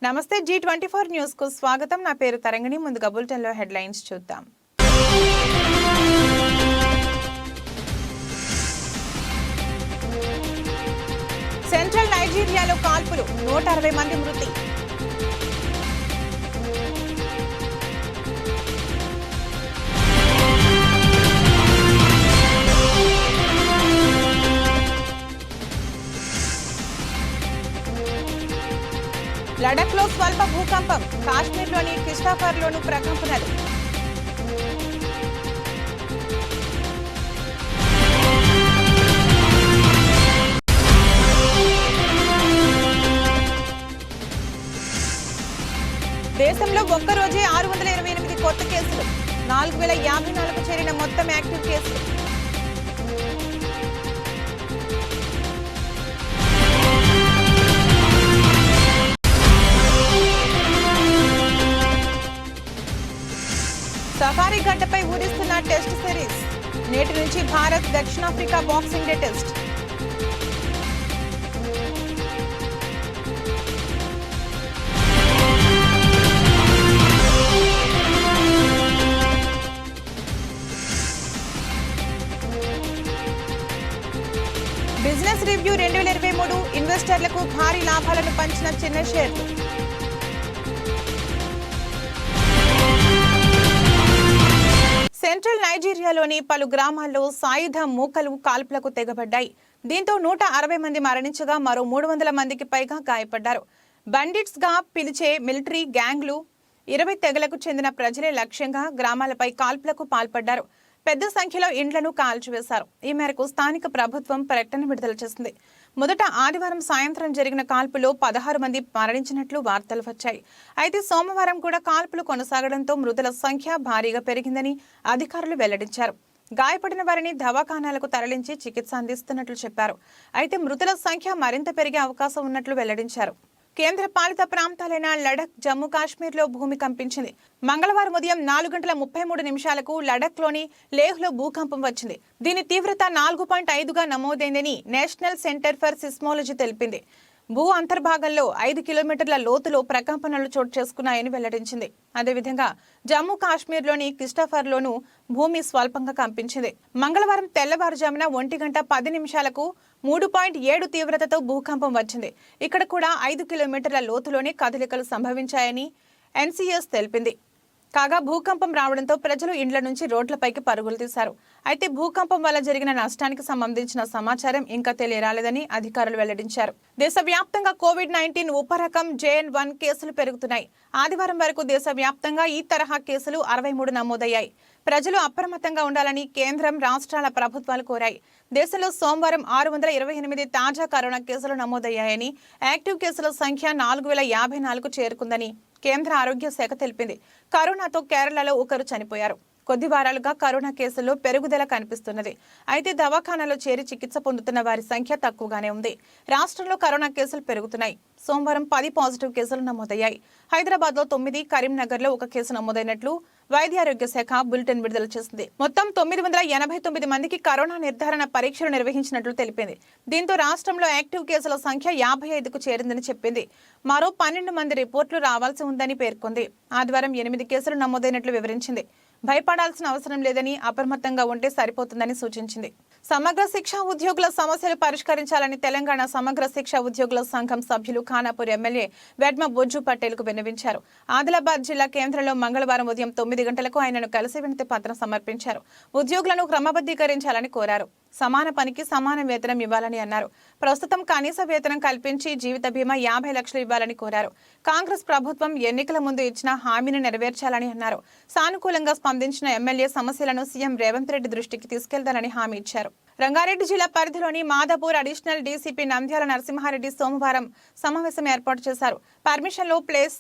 నమస్తే G24 news కు స్వాగతం. నా పేరు తరంగిణి. ముందుగా బులెటిన్ లో హెడ్లైన్స్ చూద్దాం. సెంట్రల్ నైజీరియాలో కాల్పులు, 160 మంది మృతి. లడఖ్లో స్వల్ప భూకంపం, కాశ్మీర్లోని కిష్టాఫర్లోనూ ప్రకంపనలు. దేశంలో ఒక్కరోజే 628 కొత్త కేసులు, 4054కు చేరిన మొత్తం యాక్టివ్ కేసులు. సఫారీ గడ్డపై ఊరిస్తున్న టెస్ట్ సిరీస్. నేటి నుంచి భారత్ దక్షిణాఫ్రికా boxing day test. Business review 2023 ఇన్వెస్టర్లకు భారీ లాభాలను పంచిన చిన్న షేర్లు. సెంట్రల్ నైజీరియాలోని పలు గ్రామాల్లో సాయుధ మూకలు కాల్పులకు తెగబడ్డాయి. దీంతో 160 మంది మరణించగా మరో 300 మందికి పైగా గాయపడ్డారు. బండిట్స్ గా పిలిచే మిలిటరీ గ్యాంగ్లు 20 తెగలకు చెందిన ప్రజలే లక్ష్యంగా గ్రామాలపై కాల్పులకు పాల్పడ్డారు. పెద్ద సంఖ్యలో ఇండ్లను కాల్చివేశారు. ఈ మేరకు స్థానిక ప్రభుత్వం ప్రకటన విడుదల చేసింది. మొదట ఆదివారం సాయంత్రం జరిగిన కాల్పులో 16 మంది మరణించినట్లు వార్తలు వచ్చాయి. అయితే సోమవారం కూడా కాల్పులు కొనసాగడంతో మృతుల సంఖ్య భారీగా పెరిగిందని అధికారులు వెల్లడించారు. గాయపడిన వారిని దవాఖానాలకు తరలించి చికిత్స అందిస్తున్నట్లు చెప్పారు. అయితే మృతుల సంఖ్య మరింత పెరిగే అవకాశం ఉన్నట్లు వెల్లడించారు. కేంద్ర పాలిత ప్రాంతాలైన లడఖ్, జమ్మూ కాశ్మీర్లో భూమి కంపించింది. మంగళవారం ఉదయం 4:33 లడఖ్లోని లేహ్లో భూకంపం వచ్చింది. దీని తీవ్రత 4.5గా నమోదైందని నేషనల్ సెంటర్ ఫర్ సిస్మోలజీ తెలిపింది. భూ అంతర్భాగంలో 5 కిలోమీటర్ల లోతులో ప్రకంపనలు చోటు చేసుకున్నాయని వెల్లడించింది. అదేవిధంగా జమ్మూ కాశ్మీర్లోని కిష్టాఫర్లోనూ భూమి స్వల్పంగా కంపించింది. మంగళవారం తెల్లవారుజామున 1:10 3.7 తీవ్రతతో భూకంపం వచ్చింది. ఇక్కడ కూడా 5 కిలోమీటర్ల లోతులోనే కదలికలు సంభవించాయని ఎన్సీఎస్ తెలిపింది. కాగా భూకంపం రావడంతో ప్రజలు ఇండ్ల నుంచి రోడ్లపైకి పరుగులు తీశారు. అయితే భూకంపం వల్ల జరిగిన నష్టానికి సంబంధించిన సమాచారం ఇంకా తెలియరాలేదని అధికారులు వెల్లడించారు. దేశవ్యాప్తంగా కోవిడ్-19 ఉపరకం JN.1 కేసులు పెరుగుతున్నాయి. ఆదివారం వరకు దేశవ్యాప్తంగా ఈ తరహా కేసులు 63 నమోదయ్యాయి. ప్రజలు అప్రమత్తంగా ఉండాలని కేంద్రం, రాష్ట్రాల ప్రభుత్వాలు కోరాయి. దేశంలో సోమవారం 628 తాజా కరోనా కేసులు నమోదయ్యాయని, యాక్టివ్ కేసుల సంఖ్య 4054కు చేరుకుందని కేంద్ర ఆరోగ్య శాఖ తెలిపింది. కరోనాతో కేరళలో ఒకరు చనిపోయారు. కొద్ది వారాలుగా కరోనా కేసుల్లో పెరుగుదల కనిపిస్తున్నది. అయితే దవాఖానాలో చేరి చికిత్స పొందుతున్న వారి సంఖ్య తక్కువగానే ఉంది. రాష్ట్రంలో కరోనా కేసులు పెరుగుతున్నాయి. సోమవారం 10 పాజిటివ్ కేసులు నమోదయ్యాయి. హైదరాబాద్లో 9, కరీంనగర్లో 1 కేసు నమోదైనట్లు వైద్యారోగ్య శాఖ బులెటిన్ విడుదల చేసింది. మొత్తం 989 మందికి కరోనా నిర్ధారణ పరీక్షలు నిర్వహించినట్లు తెలిపింది. దీంతో రాష్ట్రంలో యాక్టివ్ కేసుల సంఖ్య 55కు చేరిందని చెప్పింది. మరో 12 మంది రిపోర్టులు రావాల్సి ఉందని పేర్కొంది. ఆదివారం 8 కేసులు నమోదైనట్లు వివరించింది. భయపడాల్సిన అవసరం లేదని, అప్రమత్తంగా ఉంటే సరిపోతుందని సూచించింది. సమగ్ర శిక్ష ఉద్యోగుల సమస్యలు పరిష్కరించాలని తెలంగాణ సమగ్ర శిక్ష ఉద్యోగుల సంఘం సభ్యులు ఖానాపూర్ ఎమ్మెల్యే వెడ్మ బొజ్జు పటేల్ కు విన్నవించారు. ఆదిలాబాద్ జిల్లా కేంద్రంలో మంగళవారం ఉదయం 9 గంటలకు ఆయనను కలిసి వినతి పత్రం సమర్పించారు. ఉద్యోగులను క్రమబద్ధీకరించాలని కోరారు. సమాన పనికి సమాన వేతనం ఇవ్వాలని అన్నారు. ప్రస్తుతం కనీస వేతనం కల్పించి జీవిత బీమా 50 లక్షలు ఇవ్వాలని కోరారు. కాంగ్రెస్ ప్రభుత్వం ఎన్నికల ముందు ఇచ్చిన హామీని నెరవేర్చాలని అన్నారు. సానుకూలంగా స్పందించిన ఎమ్మెల్యే సమస్యలను సీఎం రేవంత్ రెడ్డి దృష్టికి తీసుకెళ్తానని హామీ ఇచ్చారు. రంగారెడ్డి జిల్లా పరిధిలోని మాదాపూర్ అడిషనల్ డీసీపీ నంద్యాల నరసింహారెడ్డి సోమవారం సమావేశం ఏర్పాటు చేశారు. పర్మిషన్లో ప్లేస్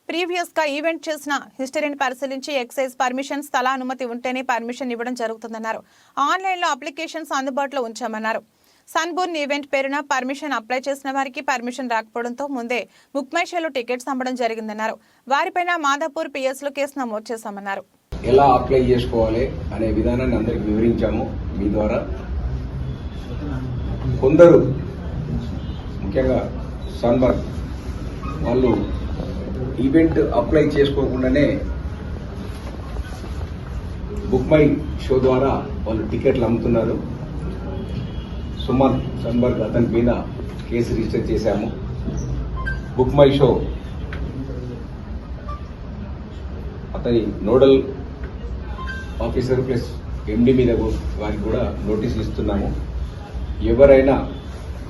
ప్రీవియస్ గా ఈవెంట్ చేసిన హిస్టరీని పరిశీలించి ఎక్సైజ్ పర్మిషన్, స్థల అనుమతి ఉంటేనే పర్మిషన్ ఇవ్వడం జరుగుతుందన్నారు. ఆన్లైన్లో అప్లికేషన్స్ అందుబాటులో ఉంచామన్నారు. సన్బోర్న్ ఈవెంట్ పేరున పర్మిషన్ అప్లై చేసిన వారికి పర్మిషన్ రాకపోవడంతో ముందే బుక్ మై షోలో టికెట్స్ అమ్మడం జరిగిందన్నారు. వారిపైన మాదాపూర్ పిఎస్లో కేసు నమోదు చేశామన్నారు. ఎలా అప్లై చేసుకోవాలి అనే విధానాన్ని అందరికి వివరించాము మీ ద్వారా. కొందరు ముఖ్యంగా సన్బర్న్ వాళ్ళు ఈవెంట్ అప్లై చేసుకోకుండానే బుక్ మై షో ద్వారా వాళ్ళు టికెట్లు అమ్ముతున్నారు. సుమన్ సన్బర్గ్ అతని మీద కేసు రిజిస్టర్ చేశాము. బుక్ మై షో అతని నోడల్ ఆఫీసర్ ప్లస్ ఎండి మీద వారికి కూడా నోటీసులు ఇస్తున్నాము. ఎవరైనా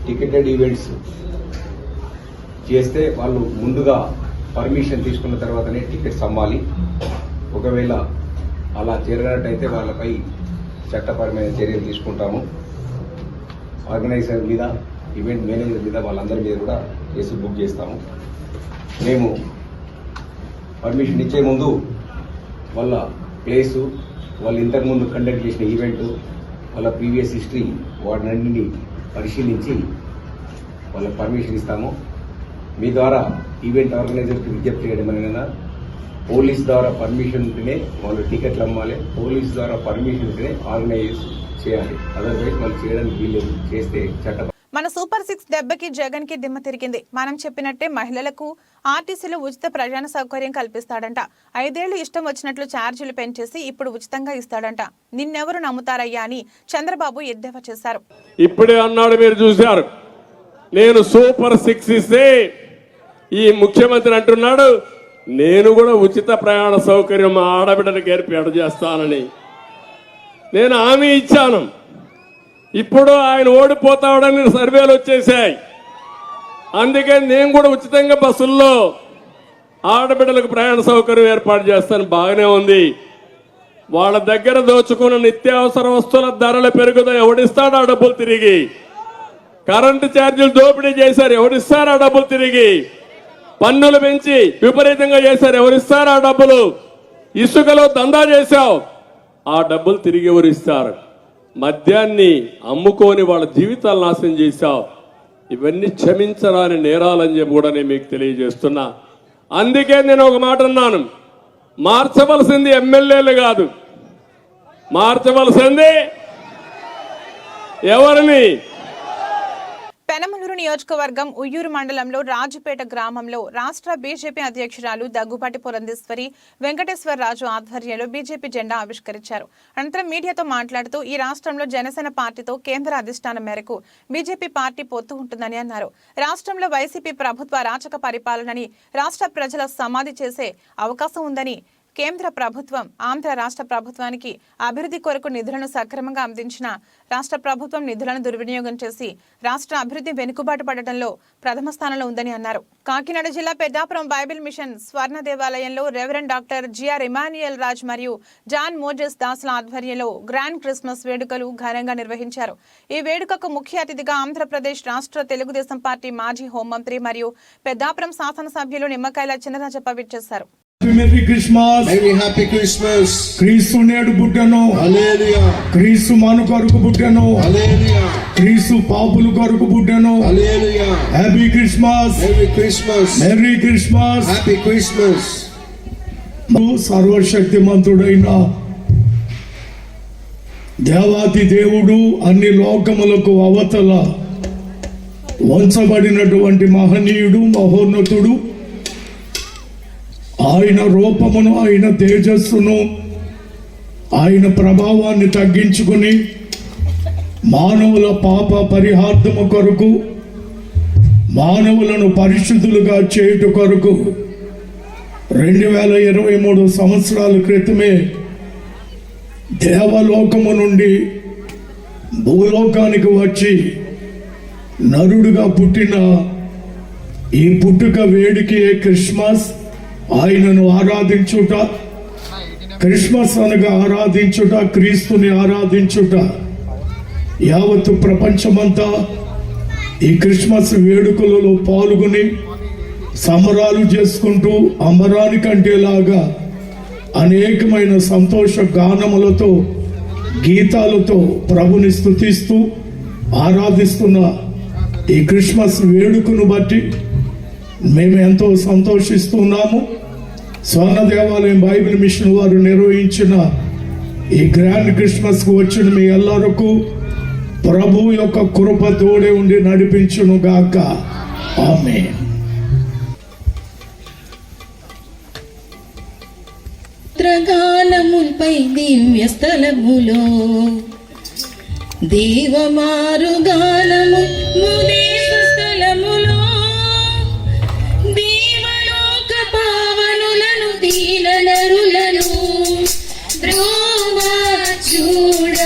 టికెటెడ్ ఈవెంట్స్ చేస్తే వాళ్ళు ముందుగా పర్మిషన్ తీసుకున్న తర్వాతనే టికెట్స్ అమ్మాలి. ఒకవేళ అలా చేరినట్టయితే వాళ్ళపై చట్టపరమైన చర్యలు తీసుకుంటాము. ఆర్గనైజర్ మీద, ఈవెంట్ మేనేజర్ మీద, వాళ్ళందరి మీద కూడా కేసు బుక్ చేస్తాము. మేము పర్మిషన్ ఇచ్చే ముందు వాళ్ళ ప్లేసు, వాళ్ళు ఇంతకుముందు కండక్ట్ చేసిన ఈవెంట్, వాళ్ళ ప్రీవియస్ హిస్టరీ వాటినన్నింటినీ పరిశీలించి వాళ్ళకి పర్మిషన్ ఇస్తాము. మీ ద్వారా ఈవెంట్ ఆర్గనైజర్కి విజ్ఞప్తి చేయడం అనేది పోలీస్ ద్వారా పర్మిషన్ ఉంటేనే వాళ్ళు టికెట్లు అమ్మాలి. పోలీస్ ద్వారా పర్మిషన్ ఉంటేనే ఆర్గనైజ్ చేయాలి. అదర్వైజ్ వాళ్ళు చేయడానికి వీల్లేదు. చేస్తే చట్టం. మన సూపర్ 6 దెబ్బకి జగన్ కి దిమ్మ తిరిగింది. మనం చెప్పినట్టే మహిళలకు ఆర్టీసీలో ఉచిత ప్రయాణ సౌకర్యం కల్పిస్తాడంట. 5 ఏళ్లు ఇష్టం వచ్చినట్లు ఛార్జీలు పెంచేసి ఇప్పుడు ఉచితంగా ఇస్తాడంట. నిన్నెవరు నమ్ముతారయ్యా అని చంద్రబాబు ఎద్దేవా చేశారు. ఇప్పుడే అన్నాడు, మీరు చూశారు. నేను సూపర్ 6 ఇస్తే ఈ ముఖ్యమంత్రి అంటున్నాడు నేను కూడా ఉచిత ప్రయాణ సౌకర్యం మా ఆడబిడ్డలకు ఏర్పాటు చేస్తానని నేను హామీ ఇచ్చాను. ఇప్పుడు ఆయన ఓడిపోతాడని సర్వేలు వచ్చేసాయి. అందుకే నేను కూడా ఉచితంగా బస్సుల్లో ఆడబిడ్డలకు ప్రయాణ సౌకర్యం ఏర్పాటు చేస్తాను. బాగానే ఉంది. వాళ్ళ దగ్గర దోచుకున్న నిత్యావసర వస్తువుల ధరలు పెరుగుతాయి. ఎవడిస్తాడు ఆ డబ్బులు తిరిగి? కరెంటు ఛార్జీలు దోపిడీ చేశారు, ఎవరిస్తారు ఆ డబ్బులు తిరిగి? పన్నులు పెంచి విపరీతంగా చేశారు, ఎవరిస్తారు ఆ డబ్బులు? ఇసుకలో దందా చేశావు, ఆ డబ్బులు తిరిగి ఎవరిస్తారు? మద్యాన్ని అమ్ముకొని వాళ్ళ జీవితాలు నాశనం చేశావు. ఇవన్నీ క్షమించరాని నేరాలని చెప్పి కూడా నేను మీకు తెలియజేస్తున్నా. అందుకే నేను ఒక మాట అన్నాను, మార్చవలసింది ఎమ్మెల్యేలు కాదు, మార్చవలసింది ఎవరిని? పెనమలూరు నియోజకవర్గం ఉయ్యూరు మండలంలో రాజుపేట గ్రామంలో రాష్ట్ర బీజేపీ అధ్యక్షురాలు దగ్గుబాటి పురంధేశ్వరి వెంకటేశ్వరరాజు ఆధ్వర్యంలో బీజేపీ జెండా ఆవిష్కరించారు. అనంతరం మీడియాతో మాట్లాడుతూ ఈ రాష్ట్రంలో జనసేన పార్టీతో కేంద్ర అధిష్టానం మేరకు బీజేపీ పార్టీ పొత్తు ఉంటుందని అన్నారు. రాష్ట్రంలో వైసీపీ ప్రభుత్వ అరాచక పరిపాలనని రాష్ట్ర ప్రజల సమాధి చేసే అవకాశం ఉందని, కేంద్ర ప్రభుత్వం ఆంధ్ర రాష్ట్ర ప్రభుత్వానికి అభివృద్ధి కొరకు నిధులను సక్రమంగా అందించిన రాష్ట్ర ప్రభుత్వం నిధులను దుర్వినియోగం చేసి రాష్ట్ర అభివృద్ధి వెనుకబాటు పడటంలో ప్రథమ స్థానంలో ఉందని అన్నారు. కాకినాడ జిల్లా పెద్దాపురం బైబిల్ మిషన్ స్వర్ణ దేవాలయంలో reverend doctor G R Emmanuel Raj మరియు జాన్ మోజెస్ దాస్ల ఆధ్వర్యంలో గ్రాండ్ క్రిస్మస్ వేడుకలు ఘనంగా నిర్వహించారు. ఈ వేడుకకు ముఖ్య అతిథిగా ఆంధ్రప్రదేశ్ రాష్ట్ర తెలుగుదేశం పార్టీ మాజీ హోంమంత్రి మరియు పెద్దాపురం శాసనసభ్యులు నిమ్మకాయల చినరాజప్ప విచ్చేశారు. Merry Christmas, very happy Christmas. క్రీస్తు నేడు పుట్టెను, హల్లెలూయా. క్రీస్తు మన కొరకు పుట్టెను, హల్లెలూయా. క్రీస్తు పాపుల కొరకు పుట్టెను, హల్లెలూయా. Happy Christmas, merry Christmas, merry Christmas. Happy Christmas. సర్వశక్తిమంతుడైన దేవాది దేవుడు అన్ని లోకములకు అవతల వంచబడినటువంటి మహనీయుడు, మహోన్నతుడు, ఆయన రూపమును, ఆయన తేజస్సును, ఆయన ప్రభావాన్ని తగ్గించుకుని మానవుల పాప పరిహార్థము కొరకు, మానవులను పరిశుద్ధులుగా చేయుట కొరకు 2023 సంవత్సరాల క్రితమే దేవలోకము నుండి భూలోకానికి వచ్చి నరుడుగా పుట్టిన ఈ పుట్టుక వేడికి క్రిస్మస్. ఆయనను ఆరాధించుట, క్రిస్మస్ అనగా ఆరాధించుట, క్రీస్తుని ఆరాధించుట. యావత్తు ప్రపంచమంతా ఈ క్రిస్మస్ వేడుకలలో పాల్గొని సంబరాలు చేసుకుంటూ అమరాని కంటేలాగా అనేకమైన సంతోష గానములతో, గీతాలతో ప్రభుని స్తుతిస్తూ ఆరాధిస్తున్న ఈ క్రిస్మస్ వేడుకను బట్టి మేము ఎంతో సంతోషిస్తున్నాము. స్వర్ణ దేవాలయం బైబిల్ మిషన్ వారు నిర్వహించిన ఈ గ్రాండ్ క్రిస్మస్ కు వచ్చిన మీ ಎಲ್ಲರಿಗೂ ప్రభు యొక్క కృప తోడే ఉండి నడిపించును గాక. ఆమేన్. గానముపై దివ్య స్థలములో దేవమారు గానము ముదేశ స్థలములో దేవలోక పావనులను దీన నరులను ద్రోవా చూడ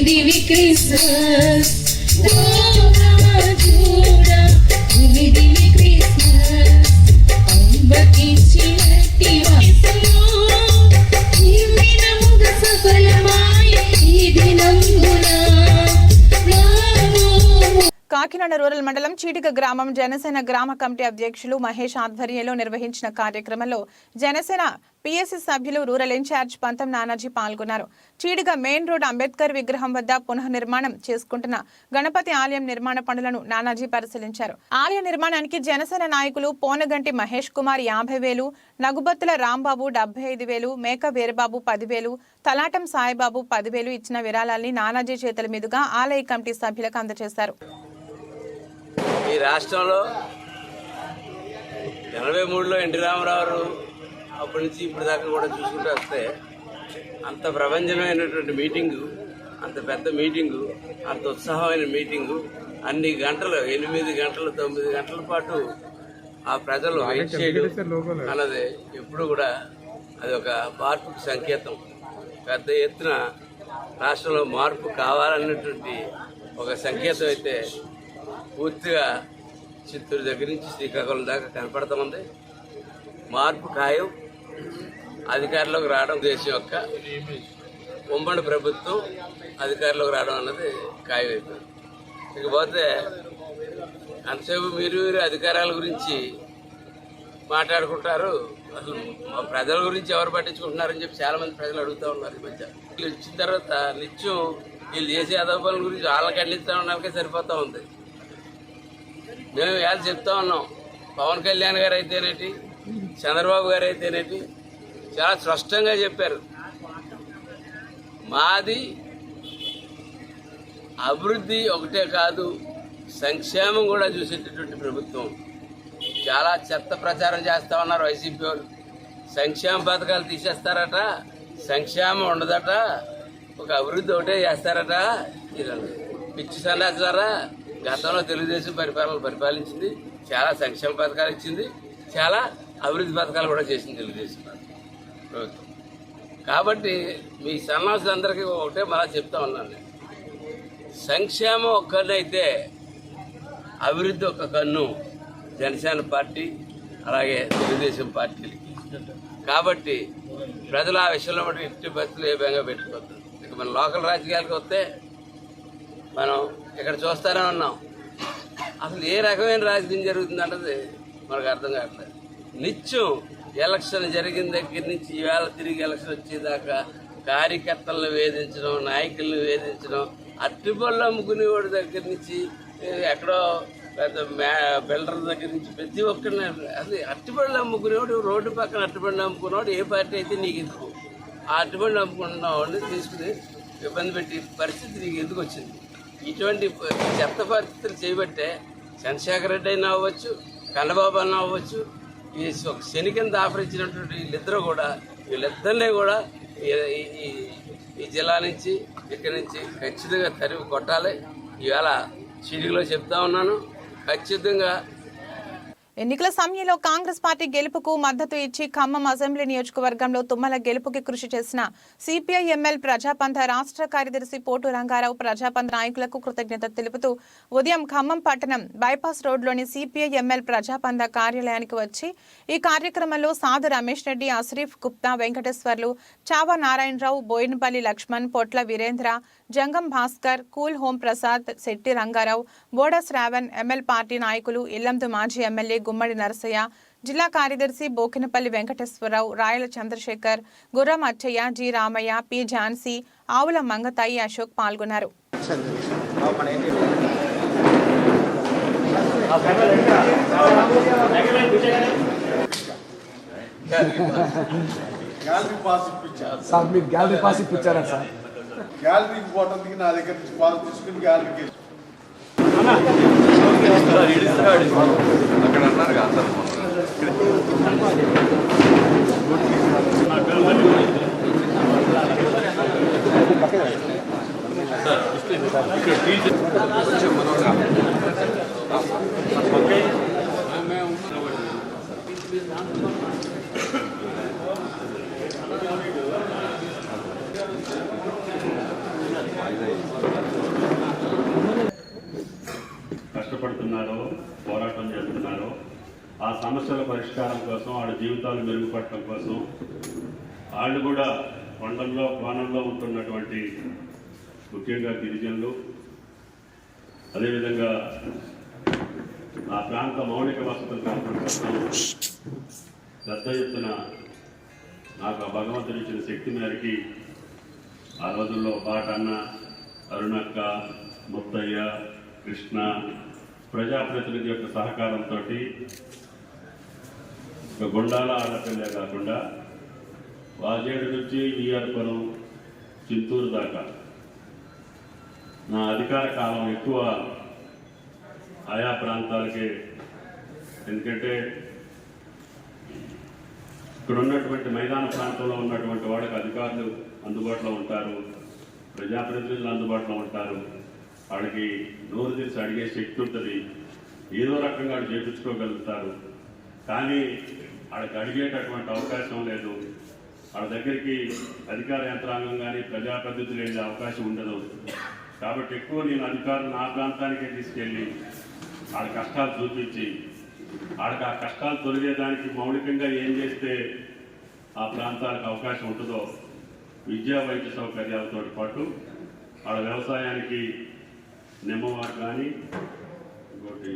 దివి క్రిస్మస్ ద్రోవా చూడ దివి క్రిస్మస్ అంబకించినట్టి వయసులో ఈ దినముగ సఫలమాయ ఈ దినమున కాకినాడ రూరల్ మండలం చీడిగ గ్రామం జనసేన గ్రామ కమిటీ అధ్యక్షులు మహేష్ ఆధ్వర్యంలో నిర్వహించిన కార్యక్రమంలో జనసేన పిఎస్సి సభ్యులు రూరల్ ఇన్ఛార్జ్ పంతం నానాజీ పాల్గొన్నారు. చీడిగ మెయిన్ రోడ్ అంబేద్కర్ విగ్రహం వద్ద పునఃనిర్మాణం చేసుకుంటున్న గణపతి ఆలయం నిర్మాణ పనులను నానాజీ పరిశీలించారు. ఆలయ నిర్మాణానికి జనసేన నాయకులు పోనగంటి మహేష్ కుమార్ 50,000, నగుబత్తుల రాంబాబు 75,000, మేక వీరబాబు 10,000, తలాటం సాయిబాబు 10,000 ఇచ్చిన విరాళాల్ని నానాజీ చేతుల మీదుగా ఆలయ కమిటీ సభ్యులకు అందజేశారు. ఈ రాష్ట్రంలో 83లో ఎన్టీ రామారావు అప్పటి నుంచి ఇప్పటి దాకా కూడా చూసుకుంటూ వస్తే అంత ప్రపంచమైనటువంటి మీటింగు, అంత పెద్ద మీటింగు, అంత ఉత్సాహమైన మీటింగు, అన్ని గంటలు 8 గంటలు 9 గంటల పాటు ఆ ప్రజలు వెయిట్ చేయడం అన్నది ఎప్పుడు కూడా అది ఒక మార్పుకు సంకేతం. పెద్ద ఎత్తున రాష్ట్రంలో మార్పు కావాలన్నటువంటి ఒక సంకేతం అయితే పూర్తిగా చిత్తూరు దగ్గర నుంచి శ్రీకాకుళం దాకా కనపడతా ఉంది. మార్పు ఖాయం. అధికారంలోకి రావడం దేశం యొక్క ఉమ్మడి ప్రభుత్వం అధికారంలోకి రావడం అన్నది ఖాయం అయిపోయింది. ఇకపోతే అంతసేపు మీరు అధికారాల గురించి మాట్లాడుకుంటారు, అసలు ప్రజల గురించి ఎవరు పట్టించుకుంటున్నారని చెప్పి చాలామంది ప్రజలు అడుగుతూ ఉన్నారు. ఈ మధ్య వీళ్ళు ఇచ్చిన తర్వాత నిత్యం వీళ్ళు చేసే అదోపాల గురించి వాళ్ళకి ఖండిస్తూ ఉండడానికే సరిపోతూ ఉంది. మేము ఇవాళ చెప్తా ఉన్నాం, పవన్ కళ్యాణ్ గారు అయితేనేటి, చంద్రబాబు గారు అయితేనేటి చాలా స్పష్టంగా చెప్పారు, మాది అభివృద్ధి ఒకటే కాదు సంక్షేమం కూడా చూసేటటువంటి ప్రభుత్వం. చాలా చెత్త ప్రచారం చేస్తా ఉన్నారు వైసీపీ వాళ్ళు. సంక్షేమ పథకాలు తీసేస్తారట, సంక్షేమం ఉండదట, ఒక అభివృద్ధి ఒకటే చేస్తారట. పిచ్చి సన్నాసారా. గతంలో తెలుగుదేశం పరిపాలించింది, చాలా సంక్షేమ పథకాలు ఇచ్చింది, చాలా అభివృద్ధి పథకాలు కూడా చేసింది తెలుగుదేశం ప్రభుత్వం. కాబట్టి మీ సన్నాసులందరికీ ఒకటే మళ్ళా చెప్తా ఉన్నాను నేను, సంక్షేమం ఒక కన్ను అయితే అభివృద్ధి ఒక కన్ను జనసేన పార్టీ అలాగే తెలుగుదేశం పార్టీలకి. కాబట్టి ప్రజలు ఆ విషయంలో బట్టి ఇట్టి బస్సులు ఏ బెంగా పెట్టుకోవద్దు. ఇక మన లోకల్ రాజకీయాలకు వస్తే మనం ఇక్కడ చూస్తానే ఉన్నాం, అసలు ఏ రకమైన రాజకీయం జరుగుతుందన్నది మనకు అర్థం కావట్లేదు. నిత్యం ఎలక్షన్ జరిగిన దగ్గర నుంచి ఈవేళ తిరిగి ఎలక్షన్ వచ్చేదాకా కార్యకర్తలను వేధించడం, నాయకులను వేధించడం, అట్టిపళ్ళు అమ్ముకునేవాడి దగ్గర నుంచి ఎక్కడో పెద్ద బిల్డర్ దగ్గర నుంచి ప్రతి ఒక్కరిని అసలు అట్టిపళ్ళు అమ్ముకునేవాడు, రోడ్డు పక్కన అట్టిపళ్ళు అమ్ముకునేవాడు ఏ పార్టీ అయితే నీకు ఎందుకు? ఆ అట్టిపళ్ళు అమ్ముకున్న వాడిని తీసుకుని ఇబ్బంది పెట్టి పరిస్థితి నీకు ఎందుకు వచ్చింది? ఇటువంటి చెత్త పరిస్థితులు చేయబట్టే చంద్రశేఖర్ రెడ్డి అయినా అవ్వచ్చు, కన్నబాబు అన్న అవ్వచ్చు, ఈ శని కింద ఆఫర్ ఇచ్చినటువంటి వీళ్ళిద్దరినీ కూడా ఈ జిల్లా నుంచి ఇక్కడి నుంచి ఖచ్చితంగా తరిమి కొట్టాలి. ఇవాళ చీడిగలో చెప్తా ఉన్నాను, ఖచ్చితంగా ఎన్నికల సమయంలో కాంగ్రెస్ పార్టీ గెలుపుకు మద్దతు ఇచ్చి ఖమ్మం అసెంబ్లీ నియోజకవర్గంలో తుమ్మల గెలుపుకి కృషి చేసిన సిపిఐ-ఎంఎల్ ప్రజాపంథ రాష్ట్ర కార్యదర్శి పోటు రంగారావు ప్రజాపంథ నాయకులకు కృతజ్ఞత తెలుపుతూ ఉదయం ఖమ్మం పట్టణం బైపాస్ రోడ్లోని సిపిఐ-ఎంఎల్ ప్రజాపంథ కార్యాలయానికి వచ్చి ఈ కార్యక్రమంలో సాధు రమేష్ రెడ్డి, అశ్రీఫ్ గుప్తా, వెంకటేశ్వర్లు, చావా నారాయణరావు, బోయినపల్లి లక్ష్మణ్, పొట్ల వీరేంద్ర, జంగం భాస్కర్, కూల్ హోం ప్రసాద్, శెట్టి రంగారావు, బోడా శ్రావణ్, ఎంఎల్ పార్టీ నాయకులు, ఇల్లందు మాజీ ఎమ్మెల్యే గుమ్మడి నరసయ్య, జిల్లా కార్యదర్శి బోకినపల్లి వెంకటేశ్వరరావు, రాయల చంద్రశేఖర్, గుర్రం అచ్చయ్య, జి రామయ్య, పి ఝాన్సీ, ఆవుల మంగతాయి, అశోక్ పాల్గొన్నారు. గ్యాలరీకి పోవడానికి నా దగ్గర నుంచి పాలు తీసుకుని గ్యాలరీకి అక్కడ అన్నారు కష్టపడుతున్నారో పోరాటం చేస్తున్నారో ఆ సమస్యల పరిష్కారం కోసం వాళ్ళ జీవితాలు మెరుగుపడటం కోసం వాళ్ళు కూడా కొండల్లో కోణంలో ఉంటున్నటువంటి ముఖ్యంగా గిరిజనులు అదేవిధంగా ఆ ప్రాంత మౌలిక వసతుల కల్పన కోసం పెద్ద ఎత్తున నాకు ఆ భగవంతుడు ఇచ్చిన శక్తి మేరకి ఆ రోజుల్లో బాటన్న అరుణక్క ముత్తయ్య కృష్ణ ప్రజాప్రతినిధి యొక్క సహకారంతో గుండాల ఆడపిల్లే కాకుండా వాజేడు నుంచి విఆర్పురం చింతూరు దాకా నా అధికార కాలం ఎక్కువ ఆయా ప్రాంతాలకే. ఎందుకంటే ఇక్కడ ఉన్నటువంటి మైదాన ప్రాంతంలో ఉన్నటువంటి వాళ్ళకి అధికారులు అందుబాటులో ఉంటారు, ప్రజాప్రతినిధులు అందుబాటులో ఉంటారు, వాళ్ళకి నోరు తెరిచి అడిగే శక్తి ఉంటుంది, ఏదో రకంగా వాళ్ళు చేయించుకోగలుగుతారు. కానీ వాళ్ళకి అడిగేటటువంటి అవకాశం లేదు, వాళ్ళ దగ్గరికి అధికార యంత్రాంగం కానీ ప్రజాప్రతినిధులు వెళ్ళే అవకాశం ఉండదు. కాబట్టి ఎక్కువ నేను అధికారులు నా ప్రాంతానికే తీసుకెళ్ళి వాళ్ళ కష్టాలు చూపించి వాళ్ళకి ఆ కష్టాలు తొలగేదానికి మౌలికంగా ఏం చేస్తే ఆ ప్రాంతాలకు అవకాశం ఉంటుందో విద్యా వైద్య సౌకర్యాలతో పాటు వాళ్ళ వ్యవసాయానికి నిమ్మవారు కానీ ఇంకోటి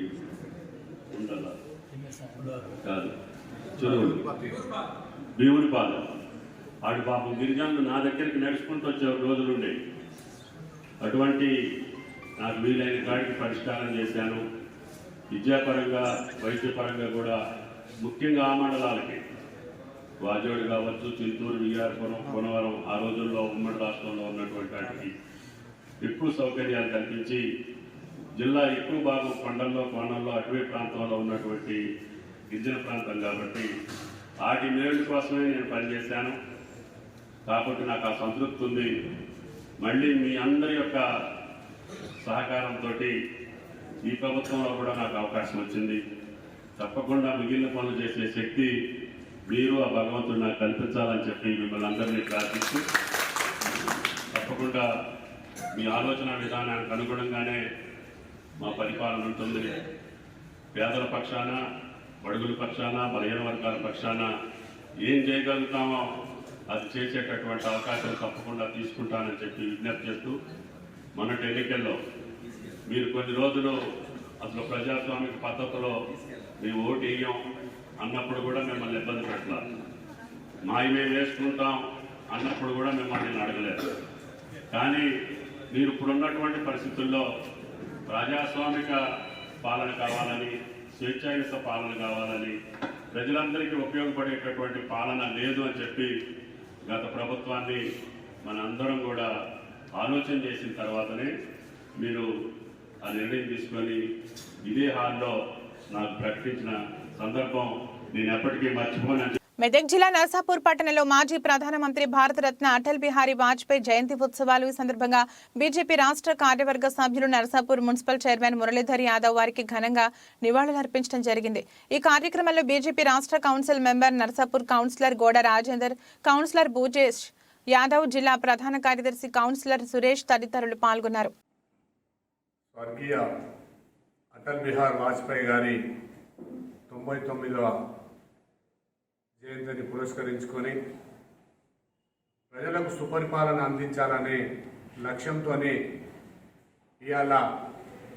ఉండల కాదు చెరువులు భీమునిపాలెం వాడి పాపం గిరిజనులు నా దగ్గరికి నడుచుకుంటూ వచ్చే రోజులుండే. అటువంటి నాకు వీలైన కాడికి పరిష్కారం చేశాను. విద్యాపరంగా వైద్యపరంగా కూడా ముఖ్యంగా ఆ మండలాలకి వాజోడు కావచ్చు, చింతూరు, విఆర్పురం, కొనవరం ఆ రోజుల్లో ఉమ్మడి రాష్ట్రంలో ఉన్నటువంటి వాటికి ఎక్కువ సౌకర్యాలు కల్పించి జిల్లా ఎక్కువ భాగం కొండల్లో కోణంలో అటవీ ప్రాంతంలో ఉన్నటువంటి గిరిజన ప్రాంతం కాబట్టి వాటి మేలు కోసమే నేను పనిచేశాను. కాబట్టి నాకు ఆ సంతృప్తి ఉంది. మళ్ళీ మీ అందరి యొక్క సహకారంతో ఈ ప్రభుత్వంలో కూడా నాకు అవకాశం వచ్చింది. తప్పకుండా మిగిలిన పనులు చేసే శక్తి మీరు ఆ భగవంతుడు నాకు కల్పించాలని చెప్పి మిమ్మల్ని అందరినీ ప్రార్థిస్తూ తప్పకుండా మీ ఆలోచన విధానానికి అనుగుణంగానే మా పరిపాలన ఉంటుంది. పేదల పక్షాన, బడుగుల పక్షాన, బలహీన వర్గాల పక్షాన ఏం చేయగలుగుతామో అది చేసేటటువంటి అవకాశం తప్పకుండా తీసుకుంటానని చెప్పి విజ్ఞప్తి చేస్తూ, మొన్నటి ఎన్నికల్లో మీరు కొన్ని రోజులు అసలు ప్రజాస్వామిక పద్ధతిలో మేము ఓటు వేయం అన్నప్పుడు కూడా మిమ్మల్ని ఇబ్బంది పెట్టాలి, మేము వేసుకుంటాం అన్నప్పుడు కూడా మిమ్మల్ని నేను అడగలేదు. కానీ మీరు ఇప్పుడున్నటువంటి పరిస్థితుల్లో ప్రజాస్వామిక పాలన కావాలని, స్వేచ్ఛాయుత పాలన కావాలని, ప్రజలందరికీ ఉపయోగపడేటటువంటి పాలన లేదు అని చెప్పి గత ప్రభుత్వాన్ని మన అందరం కూడా ఆలోచన చేసిన తర్వాతనే మీరు ఆ నిర్ణయం తీసుకొని ఇదే హాల్లో నాకు ప్రకటించిన సందర్భం నేను ఎప్పటికీ మర్చిపోను. మెదక్ జిల్లా నర్సాపూర్ పట్టణంలో మాజీ ప్రధానమంత్రి భారతరత్న అటల్ బిహారీ వాజ్పేయి జయంతి ఉత్సవాలు. ఈ సందర్భంగా బీజేపీ రాష్ట్ర కార్యవర్గ సభ్యులు నర్సాపూర్ మున్సిపల్ చైర్మన్ మురళీధర్ యాదవ్ వారికి ఘనంగా నివాళులర్పించడం జరిగింది. ఈ కార్యక్రమంలో బీజేపీ రాష్ట్ర కౌన్సిల్ మెంబర్ నర్సాపూర్ కౌన్సిలర్ గోడ రాజేందర్, కౌన్సిలర్ భూజేష్ యాదవ్, జిల్లా ప్రధాన కార్యదర్శి కౌన్సిలర్ సురేష్ తదితరులు పాల్గొన్నారు. స్వర్గీయ అటల్ బిహారీ వాజ్పేయి గారి 99వ జయంతిని పురస్కరించుకొని ప్రజలకు సుపరిపాలన అందించాలనే లక్ష్యంతో ఇవాళ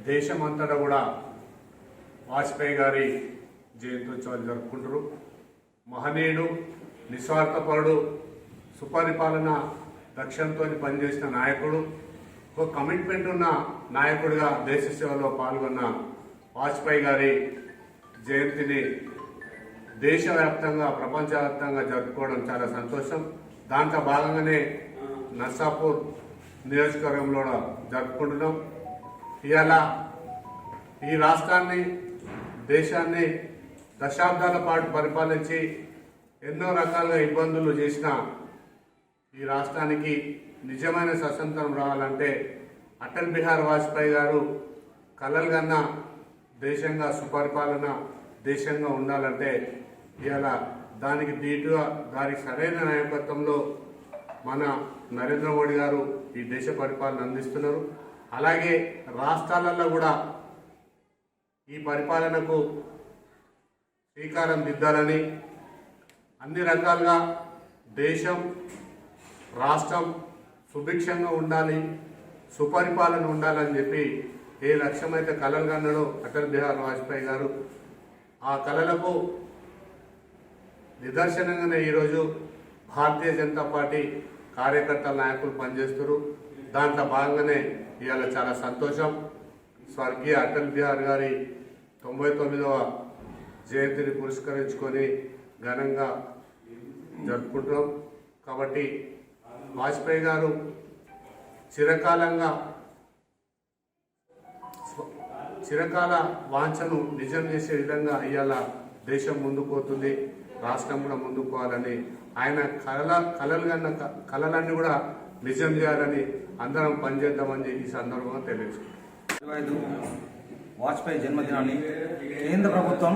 దేశమంతటా కూడా వాజ్పేయి గారి జయంత్యోత్సవాలు జరుపుకుంటారు. మహనీయుడు, నిస్వార్థపరుడు, సుపరిపాలన లక్ష్యంతో పనిచేసిన నాయకుడు, ఒక కమిట్మెంట్ ఉన్న నాయకుడిగా దేశ సేవలో పాల్గొన్న వాజ్పేయి గారి జయంతిని దేశవ్యాప్తంగా, ప్రపంచవ్యాప్తంగా జరుపుకోవడం చాలా సంతోషం. దాంట్లో భాగంగానే నర్సాపూర్ నియోజకవర్గంలో జరుపుకుంటున్నాం. ఇవాళ ఈ రాష్ట్రాన్ని, దేశాన్ని దశాబ్దాల పాటు పరిపాలించి ఎన్నో రకాలుగా ఇబ్బందులు చేసిన ఈ రాష్ట్రానికి నిజమైన స్వతంత్రం రావాలంటే అటల్ బిహారీ వాజ్పేయి గారు కలలు కన్నా దేశంగా సుపరిపాలన దేశంగా ఉండాలంటే ఇవాళ దానికి ధీటుగా దానికి సరైన నాయకత్వంలో మన నరేంద్ర మోడీ గారు ఈ దేశ పరిపాలన అందిస్తున్నారు. అలాగే రాష్ట్రాలలో కూడా ఈ పరిపాలనకు శ్రీకారం దిద్దాలని, అన్ని రకాలుగా దేశం రాష్ట్రం సుభిక్షంగా ఉండాలి, సుపరిపాలన ఉండాలని చెప్పి ఏ లక్ష్యమైతే కలలు కన్నాడో అటల్ బిహారీ వాజ్పేయి గారు, ఆ కలలకు నిదర్శనంగానే ఈరోజు భారతీయ జనతా పార్టీ కార్యకర్తల నాయకులు పనిచేస్తారు. దాంట్లో భాగంగానే ఇవాళ చాలా సంతోషం. స్వర్గీయ అటల్ బిహారీ గారి 99వ జయంతిని పురస్కరించుకొని ఘనంగా జరుపుకుంటున్నాం. కాబట్టి వాజ్పేయి గారు చిరకాల వాంఛను నిజం చేసే విధంగా ఇవాళ దేశం ముందుకు పోతుంది, రాష్ట్రం కూడా ముందుకు పోవాలని, ఆయన కలలు కన్న కళలన్నీ కూడా నిజం చేయాలని అందరం పనిచేద్దామని ఈ సందర్భంగా తెలియజేస్తున్నాం. వాజ్పేయి జన్మదినాన్ని కేంద్ర ప్రభుత్వం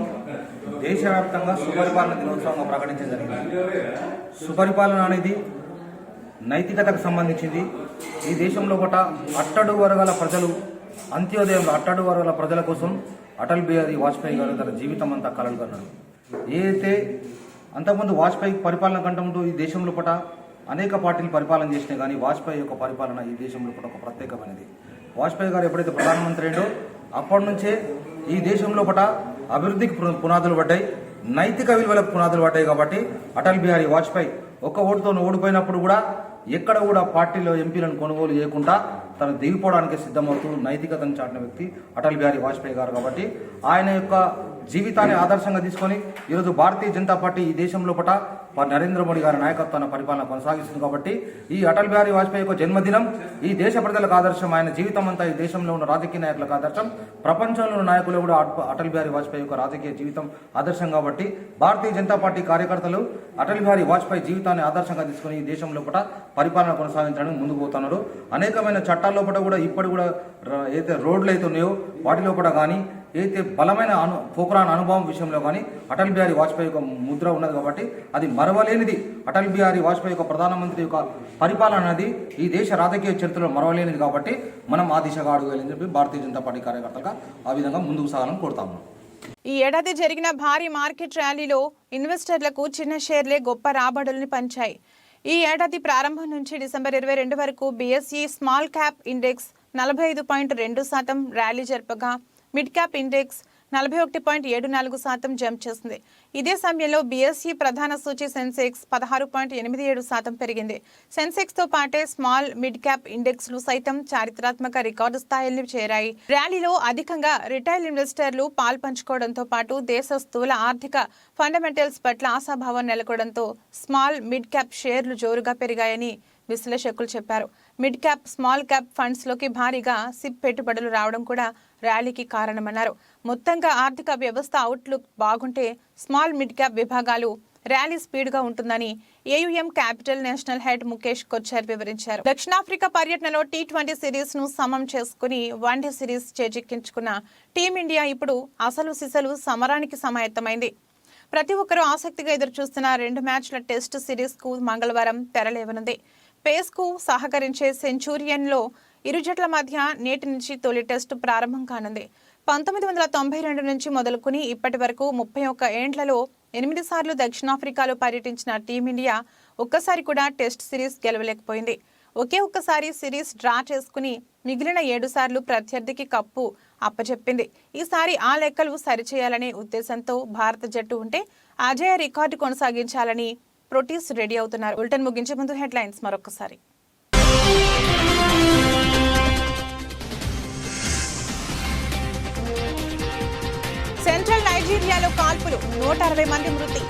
దేశవ్యాప్తంగా సుపరిపాలన దినోత్సవంగా ప్రకటించడం జరిగింది. సుపరిపాలన అనేది నైతికతకు సంబంధించింది. ఈ దేశంలో కూడా అట్టడు వర్గాల ప్రజలు, అంత్యోదయంలో అట్టడు వర్గాల ప్రజల కోసం అటల్ బిహారీ వాజ్పేయి గారు తన జీవితం అంతా కలలు కన్నాడు. ఏదైతే అంతకుముందు వాజ్పేయి పరిపాలన కంటే ముందు ఈ దేశంలో పట అనేక పార్టీలు పరిపాలన చేసినాయి, కానీ వాజ్పేయి యొక్క పరిపాలన ఈ దేశంలో పట ఒక ప్రత్యేకమైనది. వాజ్పేయి గారు ఎప్పుడైతే ప్రధానమంత్రి అయ్యాడో అప్పటి నుంచే ఈ దేశంలో పట అభివృద్ధికి పునాదులు పడ్డాయి, నైతిక విలువలకు పునాదులు పడ్డాయి. కాబట్టి అటల్ బిహారీ వాజ్పేయి ఒక్క ఓటుతో ఓడిపోయినప్పుడు కూడా ఎక్కడ కూడా పార్టీలో ఎంపీలను కొనుగోలు చేయకుండా తను దిగిపోవడానికి సిద్ధమవుతూ నైతికతను చాటిన వ్యక్తి అటల్ బిహారీ వాజ్పేయి గారు. కాబట్టి ఆయన యొక్క జీవితాన్ని ఆదర్శంగా తీసుకొని ఈరోజు భారతీయ జనతా పార్టీ ఈ దేశంలో పట నరేంద్ర మోడీ గారి నాయకత్వాన్ని పరిపాలన కొనసాగిస్తుంది. కాబట్టి ఈ అటల్ బిహారీ వాజ్పేయి యొక్క జన్మదినం ఈ దేశ ప్రజలకు ఆదర్శం. ఆయన జీవితం అంతా ఈ దేశంలో ఉన్న రాజకీయ నాయకులకు ఆదర్శం, ప్రపంచంలో ఉన్న నాయకులు కూడా అటల్ బిహారీ వాజ్పేయి యొక్క రాజకీయ జీవితం ఆదర్శం. కాబట్టి భారతీయ జనతా పార్టీ కార్యకర్తలు అటల్ బిహారీ వాజ్పేయి జీవితాన్ని ఆదర్శంగా తీసుకుని ఈ దేశంలో పట పరిపాలన కొనసాగించడానికి ముందుకు పోతున్నారు. అనేకమైన చట్టాల్లో పట కూడా ఇప్పుడు కూడా ఏదైతే రోడ్లు అయితే ఉన్నాయో వాటిలో కూడా కానీ ఏదైతే బలమైన పోఖ్రాన్ అనుభవం విషయంలో కానీ అటల్ బిహారీ వాజ్పేయి యొక్క ముద్ర ఉన్నది. కాబట్టి అది మరవలేనిది. అటల్ బిహారీ వాజ్పేయి యొక్క ప్రధానమంత్రి యొక్క పరిపాలన అనేది ఈ దేశ రాజకీయ చరిత్రలో మరవలేనిది. కాబట్టి మనం ఆ దిశగా అడుగులని చెప్పి భారతీయ జనతా పార్టీ కార్యకర్తలుగా ఆ విధంగా ముందుకు సాగాలని కోరుతాము. ఈ ఏడాది జరిగిన భారీ మార్కెట్ ర్యాలీలో ఇన్వెస్టర్లకు చిన్న షేర్లే గొప్ప రాబడులను పంచాయి. ఈ ఏడాది ప్రారంభం నుంచి డిసెంబర్ 22 వరకు BSE small cap index 45.2% rally జరపగా మిడ్ క్యాప్ ఇండెక్స్ 41.74% జంప్ చేసింది. ఇదే సమయంలో బీఎస్ఈ ప్రధాన సూచి సెన్సెక్స్ 16.87% పెరిగింది. సెన్సెక్స్ తో పాటే స్మాల్ మిడ్ క్యాప్ ఇండెక్స్లు సైతం చారిత్రాత్మక రికార్డు స్థాయిల్ని చేరాయి. ర్యాలీలో అధికంగా రిటైల్ ఇన్వెస్టర్లు పాల్పంచుకోవడంతో పాటు దేశ స్థూల ఆర్థిక ఫండమెంటల్స్ పట్ల ఆశాభావం నెలకొనడంతో స్మాల్ మిడ్ క్యాప్ షేర్లు జోరుగా పెరిగాయని విశ్లేషకులు చెప్పారు. Mid cap small cap funds లోకి భారీగా సిప్ పెట్టుబడులు రావడం కూడా ర్యాలీకి కారణమన్నారు. మొత్తంగా ఆర్థిక వ్యవస్థ అవుట్లుక్ బాగుంటే స్మాల్ మిడ్ క్యాప్ విభాగాలు ర్యాలీ స్పీడ్ గా ఉంటుందని AUM capital national head Mukesh Kochhar వివరించారు. దక్షిణాఫ్రికా పర్యటనలో T20 సిరీస్ ను సమం చేసుకుని వన్డే సిరీస్ చేజిక్కించుకున్న టీమిండియా ఇప్పుడు అసలు సిసలు సమరానికి సమాయత్తమైంది. ప్రతి ఒక్కరూ ఆసక్తిగా ఎదురుచూస్తున్న 2 మ్యాచ్ల టెస్ట్ సిరీస్ కు మంగళవారం తెరలేవనుంది. పేస్ కు సహకరించే సెంచూరియన్లో ఇరు జట్ల మధ్య నేటి నుంచి తొలి టెస్టు ప్రారంభం కానుంది. 1992 నుంచి మొదలుకుని ఇప్పటి వరకు 31 ఏండ్లలో 8 సార్లు దక్షిణాఫ్రికాలో పర్యటించిన టీమిండియా ఒక్కసారి కూడా టెస్ట్ సిరీస్ గెలవలేకపోయింది. ఒకే ఒక్కసారి సిరీస్ డ్రా చేసుకుని మిగిలిన 7 సార్లు ప్రత్యర్థికి కప్పు అప్పచెప్పింది. ఈసారి ఆ లెక్కలు సరిచేయాలనే ఉద్దేశంతో భారత జట్టు ఉంటే అజేయ రికార్డు కొనసాగించాలని ప్రోటీస్ రెడీ అవుతున్నారు. బులెటిన్ ముగించే ముందు హెడ్లైన్స్ మరొకసారి. సెంట్రల్ నైజీరియాలో కాల్పులు, 160 మంది మృతి.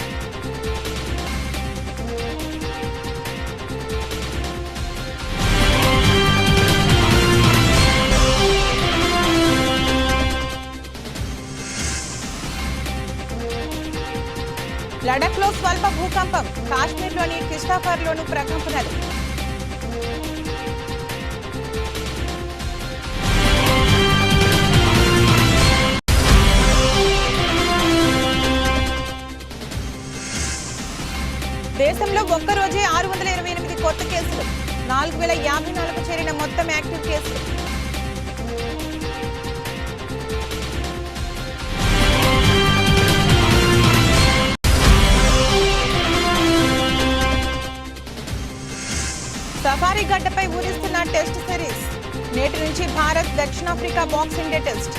లడఖ్ లో స్వల్ప భూకంపం, కాశ్మీర్లోని కిష్టాఫర్లోను ప్రకంపనలు. దేశంలో ఒక్కరోజే 628 కొత్త కేసులు, 4054 చేరిన మొత్తం యాక్టివ్ కేసులు. సఫారీ గడ్డపై ఊరిస్తున్న టెస్ట్ సిరీస్. నేటి నుంచి భారత్ దక్షిణాఫ్రికా boxing day test.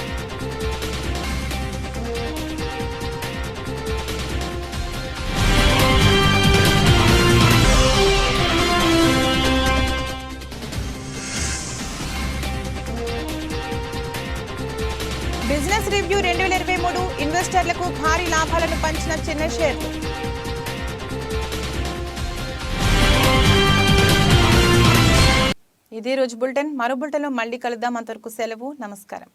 Business review 2023 ఇన్వెస్టర్లకు భారీ లాభాలను పంచిన చిన్న షేర్లు. ఇదే రోజు బులెటిన్. మరో బులెటిన్లో మళ్ళీ కలుద్దాం. అంతవరకు సెలవు. నమస్కారం.